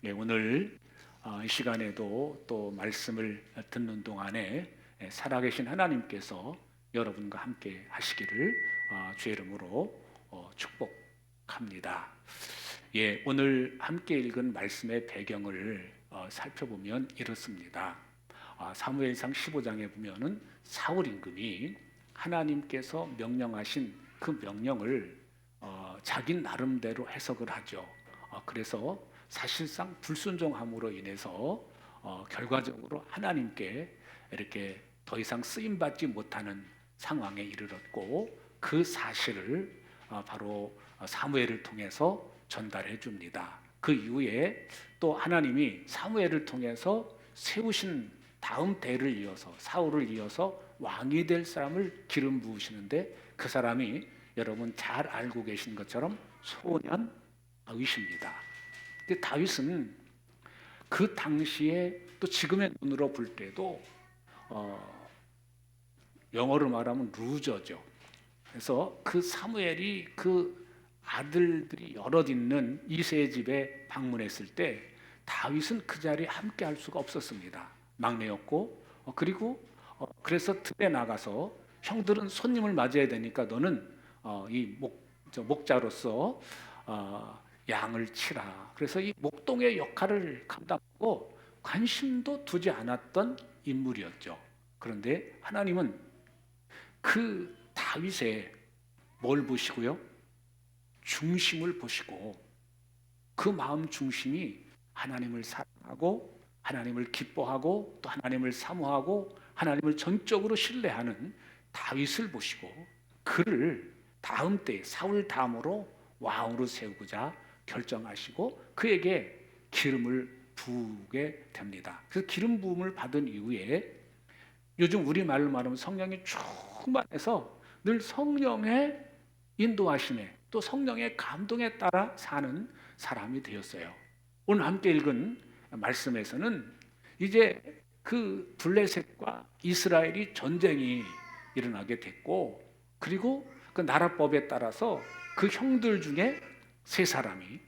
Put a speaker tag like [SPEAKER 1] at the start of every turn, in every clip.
[SPEAKER 1] 오늘 이 시간에도 또 말씀을 듣는 동안에 살아계신 하나님께서 여러분과 함께 하시기를 주의 이름으로 축복합니다. 오늘 함께 읽은 말씀의 배경을 살펴보면 이렇습니다. 사무엘상 15장에 보면은 사울 임금이 하나님께서 명령하신 그 명령을 자기 나름대로 해석을 하죠. 그래서 사실상 불순종함으로 인해서 결과적으로 하나님께 이렇게 더 이상 쓰임받지 못하는 상황에 이르렀고, 그 사실을 바로 사무엘을 통해서 전달해 줍니다. 그 이후에 또 하나님이 사무엘을 통해서 세우신 다음 대를 이어서 사울을 이어서 왕이 될 사람을 기름 부으시는데, 그 사람이 여러분 잘 알고 계신 것처럼 소년 다윗입니다. 근데 다윗은 그 당시에 또 지금의 눈으로 볼 때도 영어로 말하면 루저죠. 그래서 그 사무엘이 그 아들들이 여럿 있는 이새의 집에 방문했을 때 다윗은 그 자리에 함께 할 수가 없었습니다. 막내였고, 그리고 그래서 들에 나가서 형들은 손님을 맞이해야 되니까 너는 이 목자로서 양을 치라. 그래서 이 목동의 역할을 감당하고 관심도 두지 않았던 인물이었죠. 그런데 하나님은 그 다윗의 뭘 보시고요? 중심을 보시고, 그 마음 중심이 하나님을 사랑하고 하나님을 기뻐하고 또 하나님을 사모하고 하나님을 전적으로 신뢰하는 다윗을 보시고, 그를 다음 때에 사울 다음으로 왕으로 세우고자 결정하시고 그에게 기름을 부게 됩니다. 그래서 기름 부음을 받은 이후에 요즘 우리말로 말하면 성령이 충만해서 늘 성령의 인도하심에 또 성령의 감동에 따라 사는 사람이 되었어요. 오늘 함께 읽은 말씀에서는 이제 그 블레셋과 이스라엘이 전쟁이 일어나게 됐고, 그리고 그 나라법에 따라서 그 형들 중에 세 사람이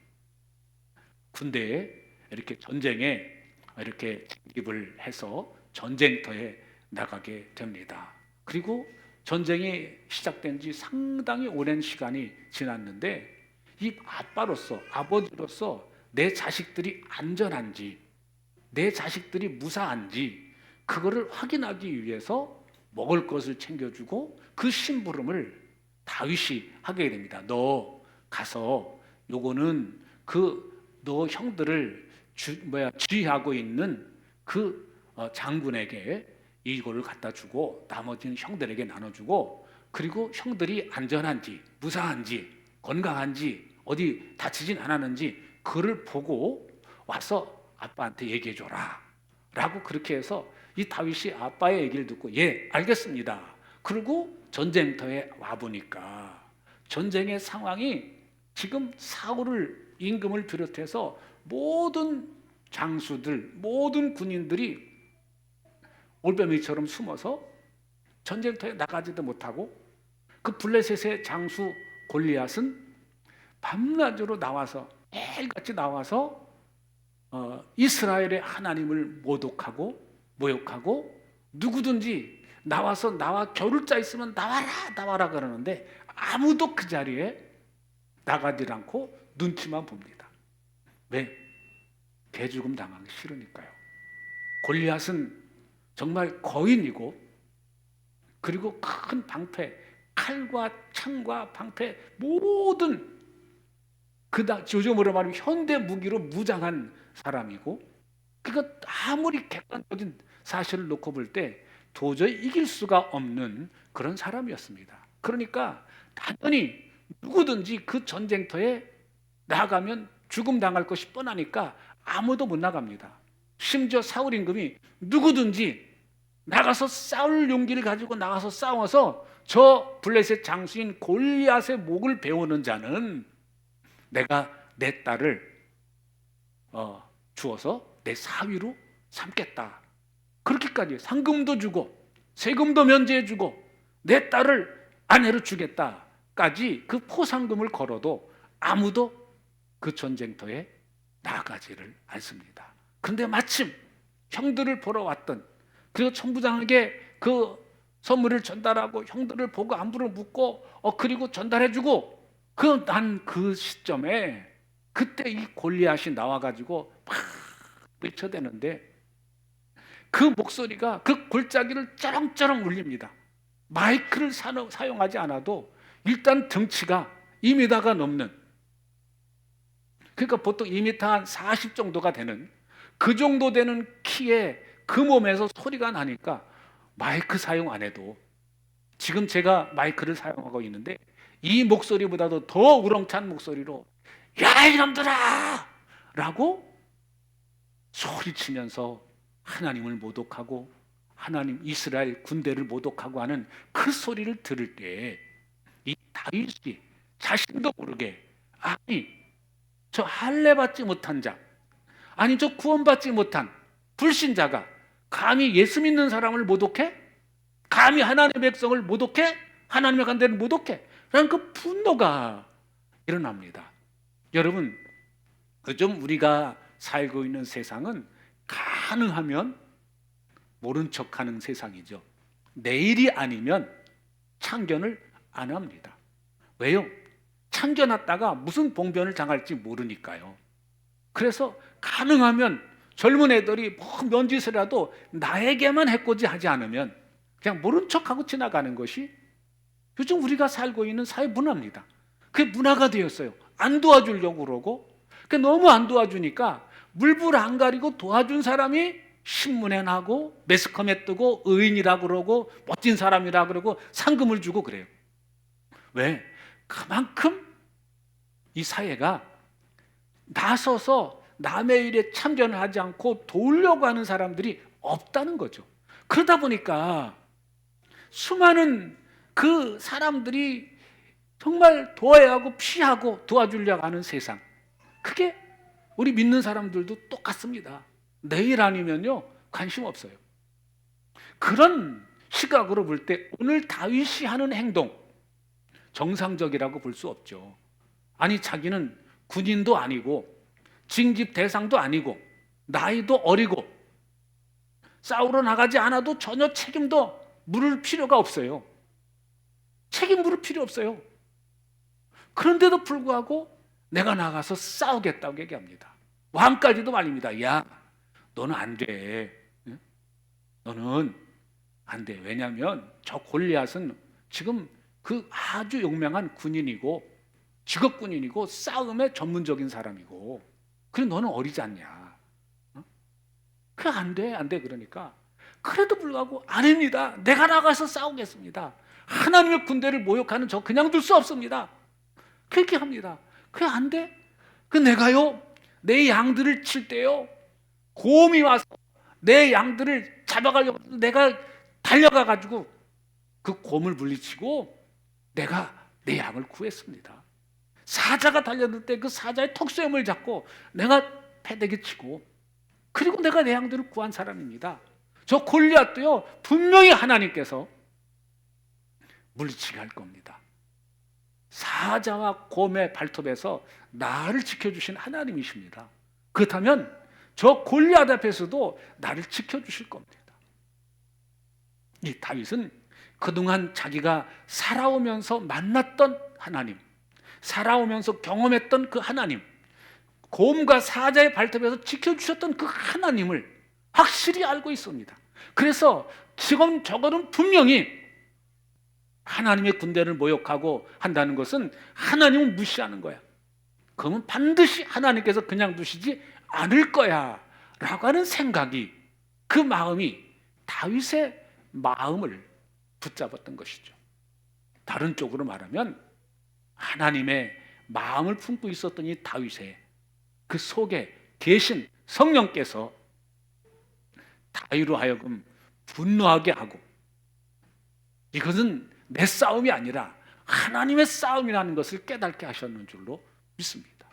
[SPEAKER 1] 군대에 이렇게 전쟁에 이렇게 진입을 해서 전쟁터에 나가게 됩니다. 그리고 전쟁이 시작된 지 상당히 오랜 시간이 지났는데, 이 아빠로서, 아버지로서 내 자식들이 안전한지, 내 자식들이 무사한지 그거를 확인하기 위해서 먹을 것을 챙겨주고 그 심부름을 다윗이 하게 됩니다. 너 가서 요거는 너 형들을 지휘하고 있는 그 장군에게 이거를 갖다 주고 나머지는 형들에게 나눠주고, 그리고 형들이 안전한지 무사한지 건강한지 어디 다치진 않았는지 그를 보고 와서 아빠한테 얘기해 줘라 라고, 그렇게 해서 이 다윗이 아빠의 얘기를 듣고 예 알겠습니다. 그리고 전쟁터에 와보니까 전쟁의 상황이 지금 사울을 임금을 비롯해서 모든 장수들, 모든 군인들이 올빼미처럼 숨어서 전쟁터에 나가지도 못하고, 그 블레셋의 장수 골리앗은 밤낮으로 나와서 매일같이 나와서 이스라엘의 하나님을 모욕하고 누구든지 나와서 나와 겨룰 자 있으면 나와라 그러는데 아무도 그 자리에 나가지 않고 눈치만 봅니다. 왜? 개죽음 당하기 싫으니까요. 골리앗은 정말 거인이고, 그리고 큰 방패, 칼과 창과 방패, 모든 요즘으로 말하면 현대 무기로 무장한 사람이고, 그거 아무리 객관적인 사실을 놓고 볼 때 도저히 이길 수가 없는 그런 사람이었습니다. 그러니까 당연히 누구든지 그 전쟁터에 나가면 죽음 당할 것이 뻔하니까 아무도 못 나갑니다. 심지어 사울 임금이 누구든지 나가서 싸울 용기를 가지고 나가서 싸워서 저 블레셋 장수인 골리앗의 목을 베우는 자는 내가 내 딸을 주어서 내 사위로 삼겠다. 그렇게까지 상금도 주고 세금도 면제해 주고 내 딸을 아내로 주겠다까지 그 포상금을 걸어도 아무도 그 전쟁터에 나아가지를 않습니다. 그런데 마침 형들을 보러 왔던, 그리고 천부장에게 그 선물을 전달하고 형들을 보고 안부를 묻고 그리고 전달해주고 그 시점에 그때 이 골리앗이 나와가지고 막 외쳐대는데 그 목소리가 그 골짜기를 쩌렁쩌렁 울립니다. 마이크를 사용하지 않아도 일단 등치가 2m가 넘는, 그러니까 보통 2m 한 40 정도가 되는 그 정도 되는 키에 그 몸에서 소리가 나니까 마이크 사용 안 해도, 지금 제가 마이크를 사용하고 있는데 이 목소리보다도 더 우렁찬 목소리로 야 이놈들아! 라고 소리치면서 하나님을 모독하고 하나님 이스라엘 군대를 모독하고 하는 그 소리를 들을 때 이 다윗이 자신도 모르게, 아니 저 할례 받지 못한 자, 아니 저 구원받지 못한 불신자가 감히 예수 믿는 사람을 모독해? 감히 하나님의 백성을 모독해? 하나님의 관대를 모독해? 라는 그 분노가 일어납니다. 여러분, 요즘 우리가 살고 있는 세상은 가능하면 모른 척하는 세상이죠. 내일이 아니면 참견을 안 합니다. 왜요? 참견했다가 무슨 봉변을 당할지 모르니까요. 그래서 가능하면 젊은 애들이 뭔 짓이라도 나에게만 해코지 하지 않으면 그냥 모른 척하고 지나가는 것이 요즘 우리가 살고 있는 사회 문화입니다. 그게 문화가 되었어요. 안 도와주려고 그러고, 너무 안 도와주니까 물불 안 가리고 도와준 사람이 신문에 나고 매스컴에 뜨고 의인이라고 그러고 멋진 사람이라고 그러고 상금을 주고 그래요. 왜? 그만큼 이 사회가 나서서 남의 일에 참견을 하지 않고 도우려고 하는 사람들이 없다는 거죠. 그러다 보니까 수많은 그 사람들이 정말 도와야 하고 피하고 도와주려고 하는 세상, 그게 우리 믿는 사람들도 똑같습니다. 내일 아니면요 관심 없어요. 그런 시각으로 볼 때 오늘 다윗이 하는 행동 정상적이라고 볼 수 없죠. 아니 자기는 군인도 아니고 징집 대상도 아니고 나이도 어리고 싸우러 나가지 않아도 전혀 책임도 물을 필요가 없어요. 책임 물을 필요 없어요. 그런데도 불구하고 내가 나가서 싸우겠다고 얘기합니다. 왕까지도 말립니다. 야, 너는 안 돼. 너는 안 돼. 왜냐하면 저 골리앗은 지금 그 아주 용맹한 군인이고 직업 군인이고 싸움에 전문적인 사람이고, 그래 너는 어리지 않냐. 그래 안 돼, 안 돼. 그러니까 그래도 불구하고 아닙니다. 내가 나가서 싸우겠습니다. 하나님의 군대를 모욕하는 저 그냥 둘 수 없습니다. 그렇게 합니다. 그래 안 돼? 그 내가요 내 양들을 칠 때요 곰이 와서 내 양들을 잡아가려고 내가 달려가 가지고 그 곰을 물리치고 내가 내 양을 구했습니다. 사자가 달려들 때 그 사자의 턱수염을 잡고 내가 패대기 치고, 그리고 내가 내 양들을 구한 사람입니다. 저 골리앗도요 분명히 하나님께서 물리치게 할 겁니다. 사자와 곰의 발톱에서 나를 지켜주신 하나님이십니다. 그렇다면 저 골리앗 앞에서도 나를 지켜주실 겁니다. 이 다윗은 그동안 자기가 살아오면서 만났던 하나님, 살아오면서 경험했던 그 하나님, 곰과 사자의 발톱에서 지켜주셨던 그 하나님을 확실히 알고 있습니다. 그래서 지금 저거는 분명히 하나님의 군대를 모욕하고 한다는 것은 하나님을 무시하는 거야. 그러면 반드시 하나님께서 그냥 두시지 않을 거야 라고 하는 생각이, 그 마음이 다윗의 마음을 붙잡았던 것이죠. 다른 쪽으로 말하면 하나님의 마음을 품고 있었던 이 다윗의 그 속에 계신 성령께서 다윗으로 하여금 분노하게 하고, 이것은 내 싸움이 아니라 하나님의 싸움이라는 것을 깨닫게 하셨는 줄로 믿습니다.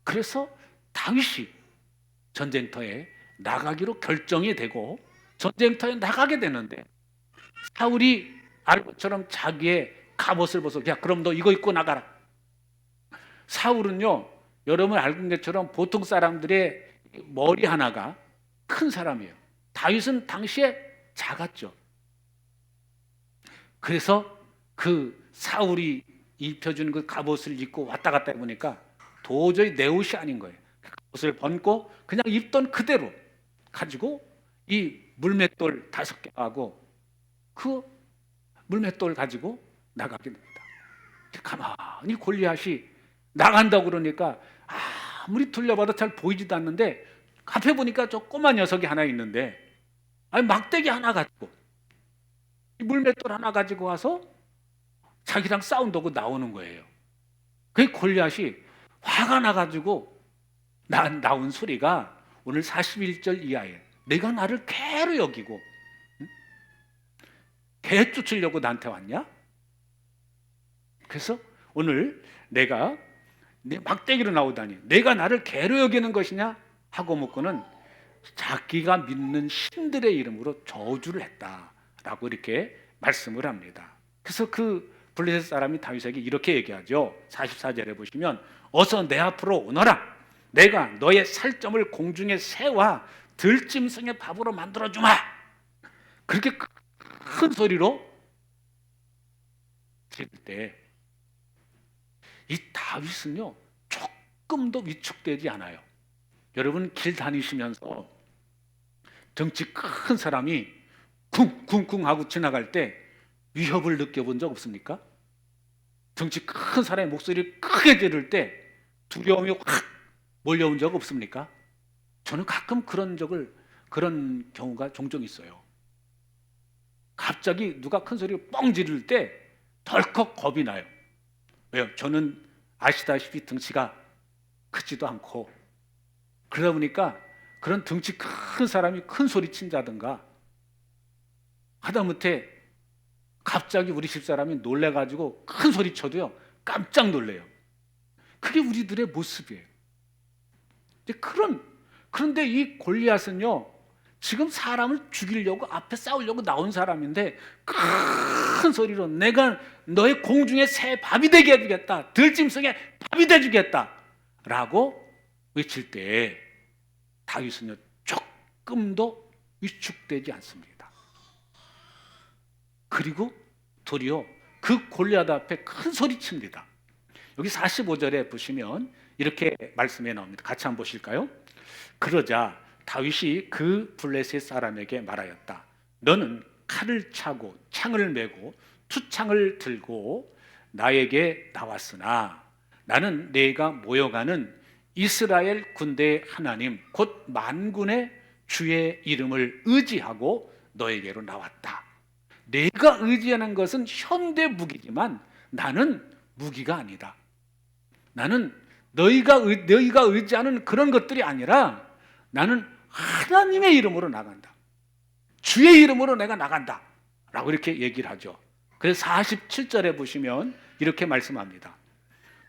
[SPEAKER 1] 그래서 다윗이 전쟁터에 나가기로 결정이 되고 전쟁터에 나가게 되는데, 사울이 알고처럼 자기의 갑옷을 벗어 야 그럼 너 이거 입고 나가라. 사울은요 여러분 알고 있는 것처럼 보통 사람들의 머리 하나가 큰 사람이에요. 다윗은 당시에 작았죠. 그래서 그 사울이 입혀준 그 갑옷을 입고 왔다 갔다 해보니까 도저히 내 옷이 아닌 거예요. 그 옷을 벗고 그냥 입던 그대로 가지고 이 물맷돌 5개 하고 그 물맷돌 가지고 나가게 됩니다. 가만히 골리앗이 나간다고 그러니까 아무리 돌려봐도 잘 보이지도 않는데 앞에 보니까 저 꼬마 녀석이 하나 있는데 막대기 하나 가지고 물맷돌 하나 가지고 와서 자기랑 싸운다고 나오는 거예요. 그 골리앗이 화가 나가지고 나온 소리가 오늘 41절 이하에 내가 나를 개로 여기고 개 쫓으려고 나한테 왔냐? 그래서 오늘 내가 내 막대기로 나오다니 내가 나를 개로 여기는 것이냐 하고 묻고는 자기가 믿는 신들의 이름으로 저주를 했다라고 이렇게 말씀을 합니다. 그래서 그 블레셋 사람이 다윗에게 이렇게 얘기하죠. 44절에 보시면 어서 내 앞으로 오너라. 내가 너의 살점을 공중의 새와 들짐승의 밥으로 만들어주마. 그렇게 큰 소리로 지을 때 이 다윗은요 조금도 위축되지 않아요. 여러분 길 다니시면서 덩치 큰 사람이 쿵쿵쿵 하고 지나갈 때 위협을 느껴본 적 없습니까? 덩치 큰 사람의 목소리를 크게 지를 때 두려움이 확 몰려온 적 없습니까? 저는 가끔 그런 경우가 종종 있어요. 갑자기 누가 큰 소리를 뻥 지를 때 덜컥 겁이 나요. 왜요? 저는 아시다시피 덩치가 크지도 않고 그러다 보니까 그런 덩치 큰 사람이 큰 소리 친다든가 하다못해 갑자기 우리 집사람이 놀래가지고 큰 소리 쳐도요 깜짝 놀래요. 그게 우리들의 모습이에요. 그런데 이 골리앗은요 지금 사람을 죽이려고 앞에 싸우려고 나온 사람인데 큰 소리로 내가 너의 공중에 새 밥이 되게 해주겠다, 들짐승의 밥이 되주겠다 라고 외칠 때 다윗은요 조금도 위축되지 않습니다. 그리고 도리어 그 골리앗 앞에 큰 소리 칩니다. 여기 45절에 보시면 이렇게 말씀해 나옵니다. 같이 한번 보실까요? 그러자 다윗이 그 블레셋 사람에게 말하였다. 너는 칼을 차고 창을 메고 투창을 들고 나에게 나왔으나 나는 내가 모여가는 이스라엘 군대의 하나님 곧 만군의 주의 이름을 의지하고 너에게로 나왔다. 내가 의지하는 것은 현대 무기지만 나는 무기가 아니다. 나는 너희가 의지하는 그런 것들이 아니라 나는 하나님의 이름으로 나간다. 주의 이름으로 내가 나간다 라고 이렇게 얘기를 하죠. 그래서 47절에 보시면 이렇게 말씀합니다.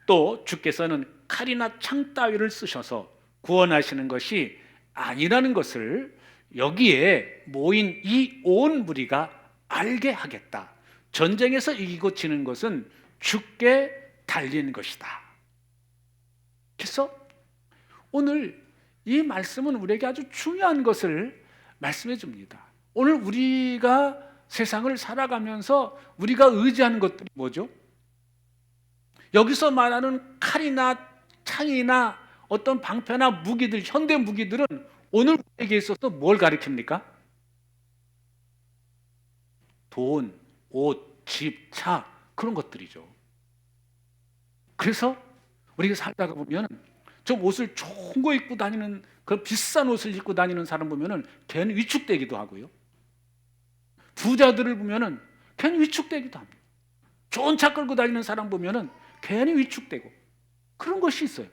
[SPEAKER 1] 또 주께서는 칼이나 창 따위를 쓰셔서 구원하시는 것이 아니라는 것을 여기에 모인 이 온 무리가 알게 하겠다. 전쟁에서 이기고 지는 것은 주께 달린 것이다. 그래서 오늘 이 말씀은 우리에게 아주 중요한 것을 말씀해 줍니다. 오늘 우리가 세상을 살아가면서 우리가 의지하는 것들이 뭐죠? 여기서 말하는 칼이나 창이나 어떤 방패나 무기들, 현대 무기들은 오늘 우리에게 있어서 뭘 가리킵니까? 돈, 옷, 집, 차 그런 것들이죠. 그래서 우리가 살다가 보면 좀 옷을 좋은 거 입고 다니는 그 비싼 옷을 입고 다니는 사람 보면은 괜히 위축되기도 하고요. 부자들을 보면은 괜히 위축되기도 합니다. 좋은 차 끌고 다니는 사람 보면은 괜히 위축되고 그런 것이 있어요.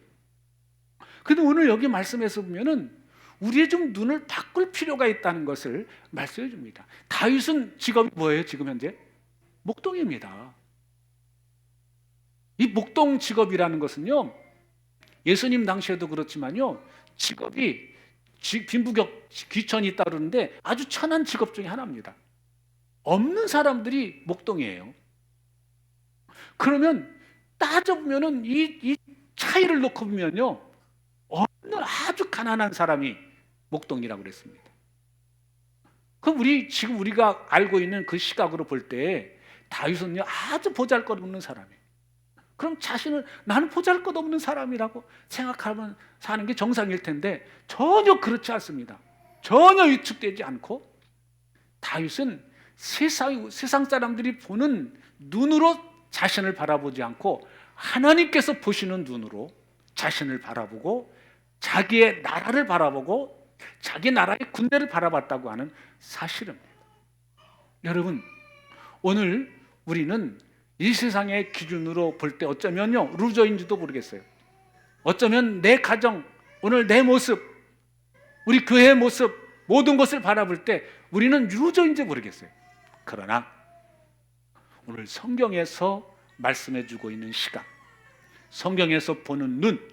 [SPEAKER 1] 근데 오늘 여기 말씀에서 보면은 우리의 좀 눈을 바꿀 필요가 있다는 것을 말씀해 줍니다. 다윗은 직업이 뭐예요? 지금 현재 목동입니다. 이 목동 직업이라는 것은요, 예수님 당시에도 그렇지만요, 직업이 빈부격 귀천이 있다 그러는데 아주 천한 직업 중에 하나입니다. 없는 사람들이 목동이에요. 그러면 따져보면은 이 차이를 놓고 보면요, 어느 아주 가난한 사람이 목동이라고 그랬습니다. 그럼 지금 우리가 알고 있는 그 시각으로 볼 때 다윗은요 아주 보잘것없는 사람이에요. 그럼 자신은 나는 보잘것없는 사람이라고 생각하면 사는 게 정상일 텐데 전혀 그렇지 않습니다. 전혀 위축되지 않고 다윗은 세상 사람들이 보는 눈으로 자신을 바라보지 않고 하나님께서 보시는 눈으로 자신을 바라보고 자기의 나라를 바라보고 자기 나라의 군대를 바라봤다고 하는 사실입니다. 여러분, 오늘 우리는 이 세상의 기준으로 볼 때 어쩌면요 루저인지도 모르겠어요. 어쩌면 내 가정, 오늘 내 모습, 우리 교회의 모습, 모든 것을 바라볼 때 우리는 루저인지 모르겠어요. 그러나 오늘 성경에서 말씀해주고 있는 시각, 성경에서 보는 눈,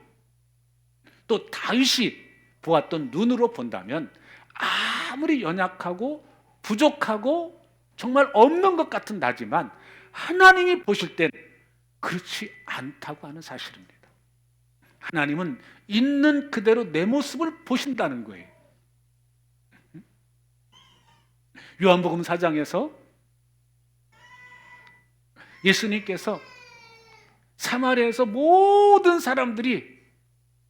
[SPEAKER 1] 또 다윗이 보았던 눈으로 본다면 아무리 연약하고 부족하고 정말 없는 것 같은 나지만 하나님이 보실 땐 그렇지 않다고 하는 사실입니다. 하나님은 있는 그대로 내 모습을 보신다는 거예요. 요한복음 4장에서 예수님께서 사마리아에서 모든 사람들이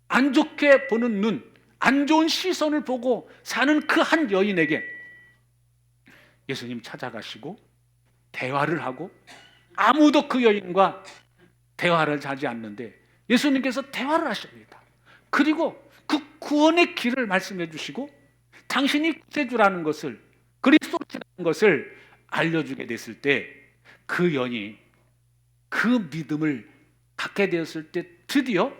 [SPEAKER 1] 안 좋게 보는 눈, 안 좋은 시선을 보고 사는 그 한 여인에게 예수님 찾아가시고 대화를 하고 아무도 그 여인과 대화를 하지 않는데 예수님께서 대화를 하십니다. 그리고 그 구원의 길을 말씀해 주시고 당신이 구세주라는 것을, 그리스도라는 것을 알려주게 됐을 때 그 여인이 그 믿음을 갖게 되었을 때 드디어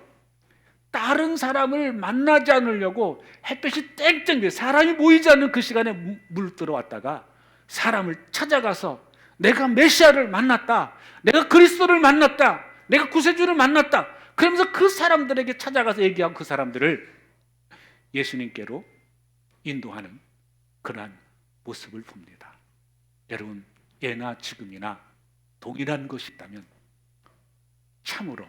[SPEAKER 1] 다른 사람을 만나지 않으려고 햇볕이 땡땡 사람이 보이지 않는 그 시간에 물들어왔다가 사람을 찾아가서 내가 메시아를 만났다, 내가 그리스도를 만났다, 내가 구세주를 만났다, 그러면서 그 사람들에게 찾아가서 얘기하고 그 사람들을 예수님께로 인도하는 그러한 모습을 봅니다. 여러분, 예나 지금이나 동일한 것이 있다면 참으로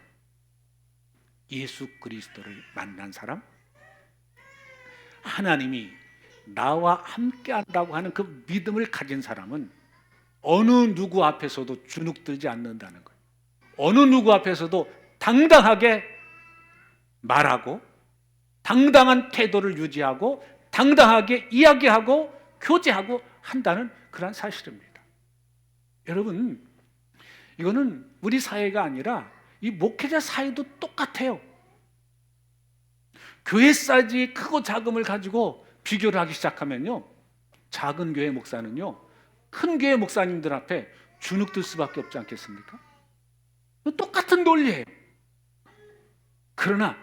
[SPEAKER 1] 예수 그리스도를 만난 사람, 하나님이 나와 함께 한다고 하는 그 믿음을 가진 사람은 어느 누구 앞에서도 주눅들지 않는다는 거예요. 어느 누구 앞에서도 당당하게 말하고 당당한 태도를 유지하고 당당하게 이야기하고 교제하고 한다는 그런 사실입니다. 여러분, 이거는 우리 사회가 아니라 이 목회자 사회도 똑같아요. 교회 사이즈 크고 작음을 가지고 비교를 하기 시작하면요, 작은 교회 목사는요 큰 교회 목사님들 앞에 주눅들 수밖에 없지 않겠습니까? 똑같은 논리예요. 그러나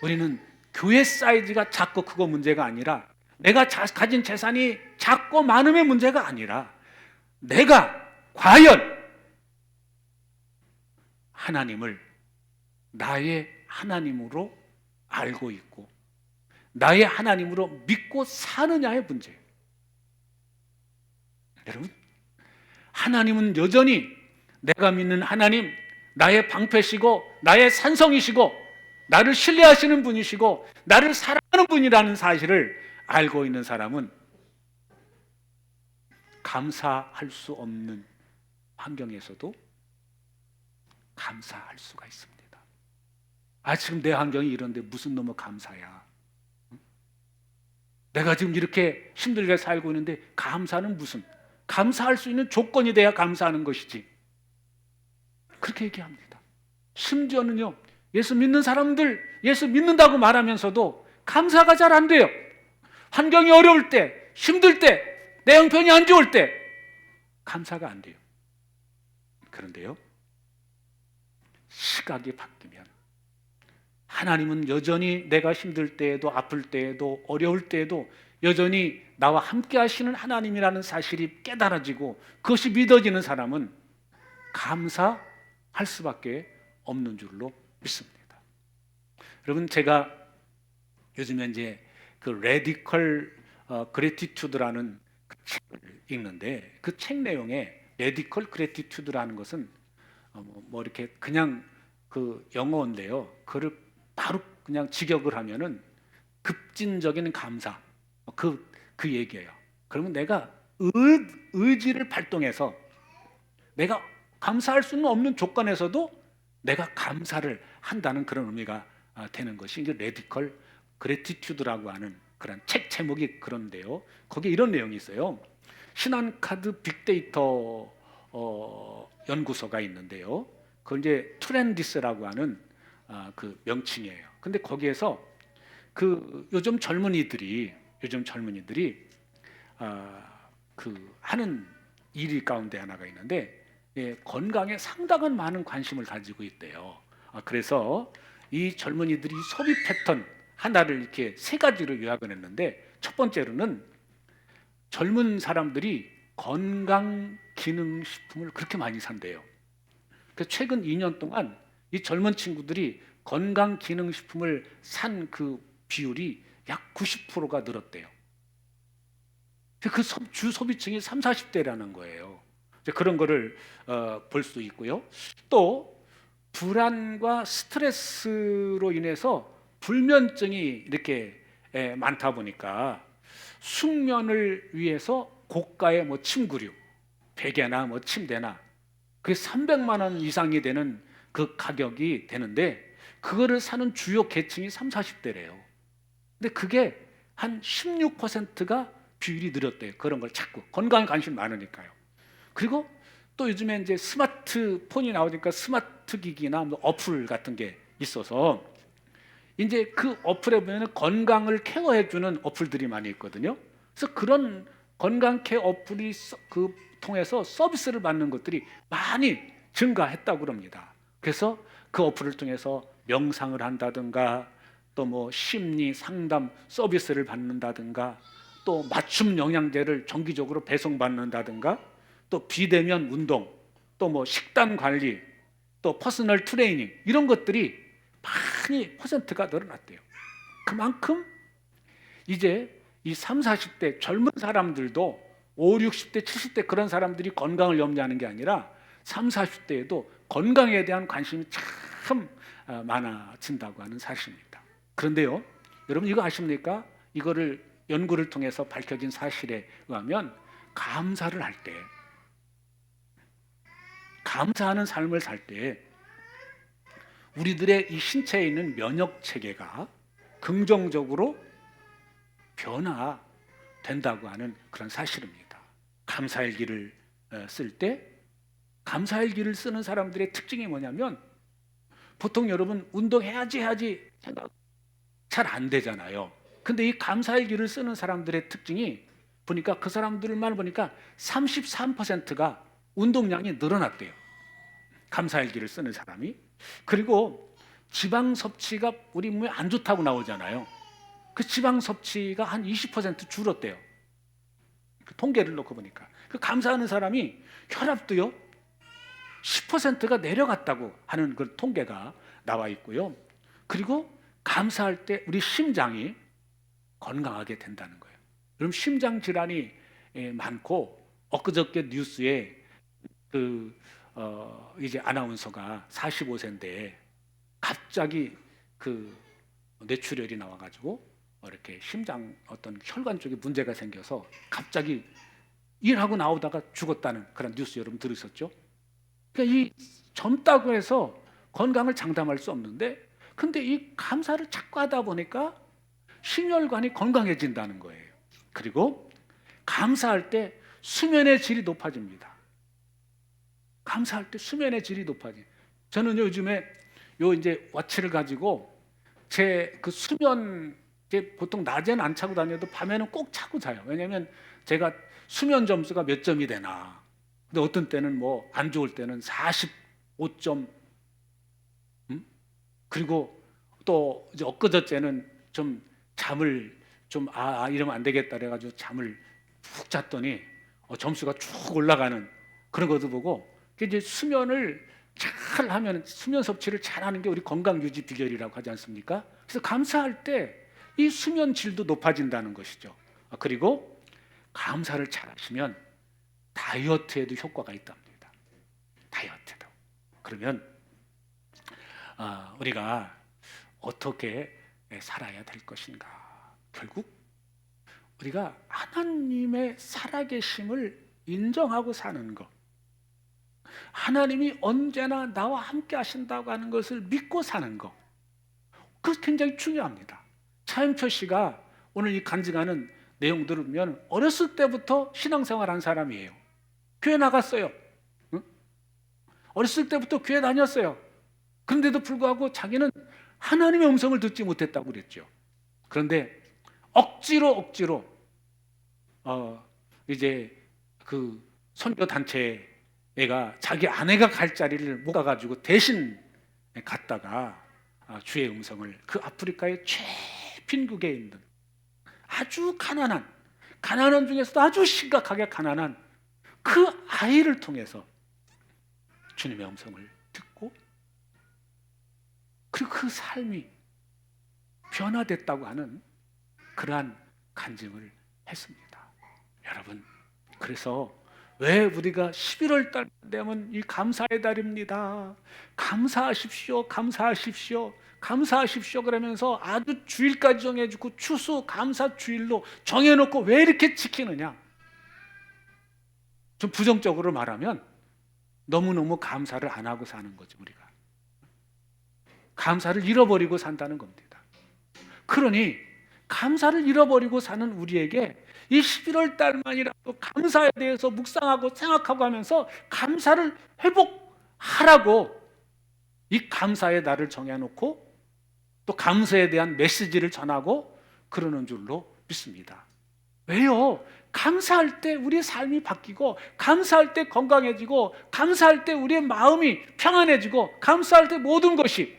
[SPEAKER 1] 우리는 교회 사이즈가 작고 크고 문제가 아니라 내가 가진 재산이 작고 많음의 문제가 아니라 내가 과연 하나님을 나의 하나님으로 알고 있고 나의 하나님으로 믿고 사느냐의 문제예요. 여러분, 하나님은 여전히 내가 믿는 하나님, 나의 방패시고 나의 산성이시고 나를 신뢰하시는 분이시고 나를 사랑하는 분이라는 사실을 알고 있는 사람은 감사할 수 없는 환경에서도 감사할 수가 있습니다. 지금 내 환경이 이런데 무슨 놈의 감사야. 내가 지금 이렇게 힘들게 살고 있는데 감사는 무슨, 감사할 수 있는 조건이 돼야 감사하는 것이지. 그렇게 얘기합니다. 심지어는요, 예수 믿는 사람들 예수 믿는다고 말하면서도 감사가 잘 안 돼요. 환경이 어려울 때, 힘들 때, 내 형편이 안 좋을 때 감사가 안 돼요. 그런데요, 시각이 바뀌면 하나님은 여전히 내가 힘들 때에도 아플 때에도 어려울 때에도 여전히 나와 함께 하시는 하나님이라는 사실이 깨달아지고 그것이 믿어지는 사람은 감사할 수밖에 없는 줄로 믿습니다. 여러분, 제가 요즘에 이제 그 레디컬 그래티튜드라는 그 책을 읽는데 그 책 내용에 레디컬 그래티튜드라는 것은 뭐 이렇게 그냥 그 영어인데요. 그를 바로 그냥 직역을 하면은 급진적인 감사. 그 얘기예요. 그러면 내가 의지를 발동해서 내가 감사할 수는 없는 조건에서도 내가 감사를 한다는 그런 의미가 되는 것이 이제 레디컬 그래티튜드라고 하는 그런 책 제목이 그런데요. 거기에 이런 내용이 있어요. 신한카드 빅데이터 연구소가 있는데요. 그걸 이제 트렌디스라고 하는 그 명칭이에요. 근데 거기에서 그 요즘 젊은이들이 그 하는 일 가운데 하나가 있는데 건강에 상당한 많은 관심을 가지고 있대요. 그래서 이 젊은이들이 소비 패턴 하나를 이렇게 세 가지로 요약을 했는데 첫 번째로는 젊은 사람들이 건강 기능 식품을 그렇게 많이 산대요. 그래서 최근 2년 동안 이 젊은 친구들이 건강 기능 식품을 산 그 비율이 약 90%가 늘었대요. 그 주 소비층이 3, 40대라는 거예요. 그런 거를 볼 수 있고요. 또 불안과 스트레스로 인해서 불면증이 이렇게 많다 보니까 숙면을 위해서 고가의 뭐 침구류, 베개나 뭐 침대나 그게 300만 원 이상이 되는 그 가격이 되는데 그거를 사는 주요 계층이 3, 40대래요. 근데 그게 한 16%가 비율이 늘었대요. 그런 걸 찾고 건강에 관심 많으니까요. 그리고 또 요즘에 이제 스마트폰이 나오니까 스마트 기기나 뭐 어플 같은 게 있어서 이제 그 어플에 보면 건강을 케어해주는 어플들이 많이 있거든요. 그래서 그런 건강 케어 어플이 그 통해서 서비스를 받는 것들이 많이 증가했다고 그럽니다. 그래서 그 어플을 통해서 명상을 한다든가 또 뭐 심리 상담 서비스를 받는다든가 또 맞춤 영양제를 정기적으로 배송받는다든가 또 비대면 운동 또 뭐 식단 관리 또 퍼스널 트레이닝 이런 것들이 많이 퍼센트가 늘어났대요. 그만큼 이제 이 3, 40대 젊은 사람들도 5, 60대, 70대 그런 사람들이 건강을 염려하는 게 아니라 3, 40대에도 건강에 대한 관심이 참 많아진다고 하는 사실입니다. 그런데요, 여러분 이거 아십니까? 이거를 연구를 통해서 밝혀진 사실에 의하면 감사를 할 때, 감사하는 삶을 살 때 우리들의 이 신체에 있는 면역 체계가 긍정적으로 변화된다고 하는 그런 사실입니다. 감사일기를 쓸 때 감사일기를 쓰는 사람들의 특징이 뭐냐면 보통 여러분 운동해야지 생각 잘 안 되잖아요. 근데 이 감사일기를 쓰는 사람들의 특징이 보니까 그 사람들만 보니까 33%가 운동량이 늘어났대요. 감사일기를 쓰는 사람이. 그리고 지방 섭취가 우리 몸에 안 좋다고 나오잖아요. 그 지방 섭취가 한 20% 줄었대요. 그 통계를 놓고 보니까. 그 감사하는 사람이 혈압도요 10%가 내려갔다고 하는 그 통계가 나와 있고요. 그리고 감사할 때 우리 심장이 건강하게 된다는 거예요. 그럼 심장 질환이 많고 엊그저께 뉴스에 이제 아나운서가 45세인데 갑자기 그 뇌출혈이 나와가지고 이렇게 심장 어떤 혈관 쪽에 문제가 생겨서 갑자기 일하고 나오다가 죽었다는 그런 뉴스 여러분 들으셨죠? 그러니까 이 젊다고 해서 건강을 장담할 수 없는데 근데 이 감사를 자꾸 하다 보니까 심혈관이 건강해진다는 거예요. 그리고 감사할 때 수면의 질이 높아집니다. 감사할 때 수면의 질이 높아져요. 저는 요즘에 요 이제 워치를 가지고 제 그 수면 보통 낮에는 안 차고 다녀도 밤에는 꼭 차고 자요. 왜냐하면 제가 수면 점수가 몇 점이 되나. 근데 어떤 때는 뭐 안 좋을 때는 45점. 그리고 또 이제 엊그저께는 좀 잠을 좀 이러면 안 되겠다 그래가지고 잠을 푹 잤더니 점수가 쭉 올라가는 그런 것도 보고 이제 수면을 잘 하면 수면 섭취를 잘하는 게 우리 건강 유지 비결이라고 하지 않습니까? 그래서 감사할 때 이 수면 질도 높아진다는 것이죠. 그리고 감사를 잘 하시면 다이어트에도 효과가 있답니다. 다이어트도. 그러면 우리가 어떻게 살아야 될 것인가? 결국 우리가 하나님의 살아계심을 인정하고 사는 것, 하나님이 언제나 나와 함께 하신다고 하는 것을 믿고 사는 것, 그것이 굉장히 중요합니다. 차영철 씨가 오늘 이 간증하는 내용들을 보면 어렸을 때부터 신앙생활한 사람이에요. 교회 나갔어요. 응? 어렸을 때부터 교회 다녔어요. 그런데도 불구하고 자기는 하나님의 음성을 듣지 못했다고 그랬죠. 그런데 억지로 이제 그 선교 단체가 자기 아내가 갈 자리를 못 가가지고 대신 갔다가 주의 음성을 그 아프리카의 최빈국에 있는 아주 가난한 중에서도 아주 심각하게 가난한 그 아이를 통해서 주님의 음성을 듣고, 그리고 그 삶이 변화됐다고 하는 그러한 간증을 했습니다. 여러분, 그래서 왜 우리가 11월 달 되면 이 감사의 달입니다. 감사하십시오. 그러면서 아주 주일까지 정해주고 추수 감사 주일로 정해놓고 왜 이렇게 지키느냐? 좀 부정적으로 말하면 너무너무 감사를 안 하고 사는 거죠. 우리가 감사를 잃어버리고 산다는 겁니다. 그러니 감사를 잃어버리고 사는 우리에게 이 11월 달만이라도 감사에 대해서 묵상하고 생각하고 하면서 감사를 회복하라고 이 감사의 날을 정해놓고 또 감사에 대한 메시지를 전하고 그러는 줄로 믿습니다. 왜요? 감사할 때 우리의 삶이 바뀌고, 감사할 때 건강해지고, 감사할 때 우리의 마음이 평안해지고, 감사할 때 모든 것이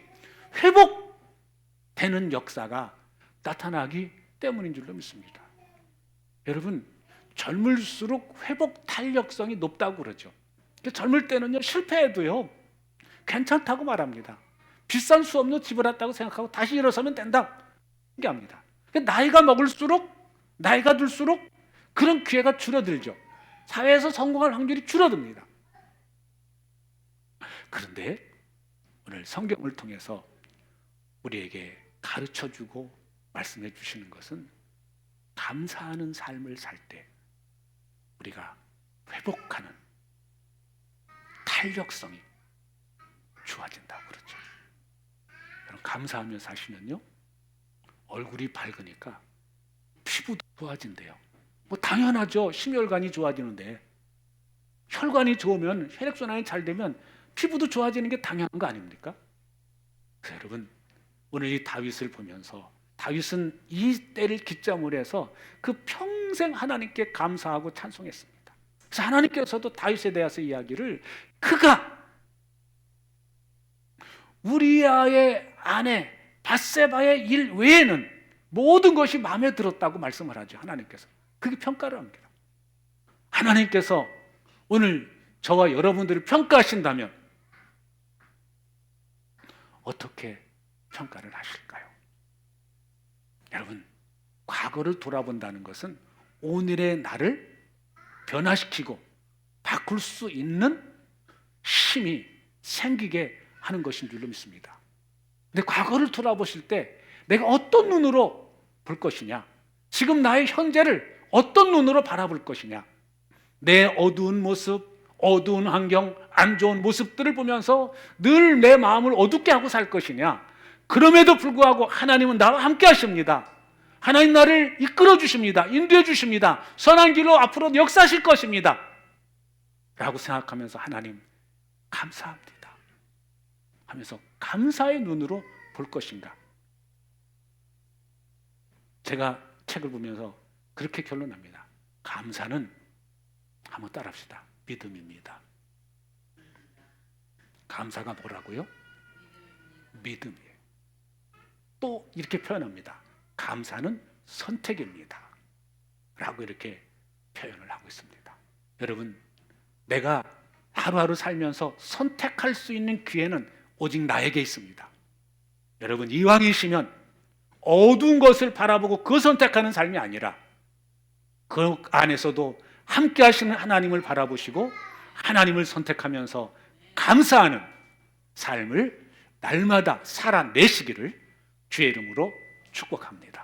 [SPEAKER 1] 회복되는 역사가 나타나기 때문인 줄로 믿습니다. 여러분, 젊을수록 회복 탄력성이 높다고 그러죠. 젊을 때는요, 실패해도요 괜찮다고 말합니다. 비싼 수업료 지불했다고 생각하고 다시 일어서면 된다, 이게 합니다. 나이가 들수록 그런 기회가 줄어들죠. 사회에서 성공할 확률이 줄어듭니다. 그런데 오늘 성경을 통해서 우리에게 가르쳐주고 말씀해 주시는 것은 감사하는 삶을 살 때 우리가 회복하는 탄력성이 좋아진다고 그러죠. 여러분, 감사하며 사시면요 얼굴이 밝으니까 피부도 좋아진대요. 뭐 당연하죠. 심혈관이 좋아지는데 혈관이 좋으면, 혈액순환이 잘 되면 피부도 좋아지는 게 당연한 거 아닙니까? 그래서 여러분, 오늘 이 다윗을 보면서 다윗은 이 때를 기점으로 해서 그 평생 하나님께 감사하고 찬송했습니다. 그래서 하나님께서도 다윗에 대해서 이야기를, 그가 우리아의 아내 밧세바의 일 외에는 모든 것이 마음에 들었다고 말씀을 하죠. 하나님께서 그게 평가를 합니다. 하나님께서 오늘 저와 여러분들을 평가하신다면 어떻게 평가를 하실까요? 여러분, 과거를 돌아본다는 것은 오늘의 나를 변화시키고 바꿀 수 있는 힘이 생기게 하는 것인 줄로 믿습니다. 근데 과거를 돌아보실 때 내가 어떤 눈으로 볼 것이냐, 지금 나의 현재를 어떤 눈으로 바라볼 것이냐, 내 어두운 모습, 어두운 환경, 안 좋은 모습들을 보면서 늘 내 마음을 어둡게 하고 살 것이냐, 그럼에도 불구하고 하나님은 나와 함께 하십니다. 하나님 나를 이끌어 주십니다. 인도해 주십니다. 선한 길로 앞으로 역사하실 것입니다 라고 생각하면서 하나님 감사합니다 하면서 감사의 눈으로 볼 것인가. 제가 책을 보면서 그렇게 결론납니다. 감사는, 한번 따라합시다, 믿음입니다. 감사가 뭐라고요? 믿음이에요. 또 이렇게 표현합니다. 감사는 선택입니다 라고 이렇게 표현을 하고 있습니다. 여러분, 내가 하루하루 살면서 선택할 수 있는 기회는 오직 나에게 있습니다. 여러분, 이왕이시면 어두운 것을 바라보고 그 선택하는 삶이 아니라 그 안에서도 함께 하시는 하나님을 바라보시고 하나님을 선택하면서 감사하는 삶을 날마다 살아내시기를 주의 이름으로 축복합니다.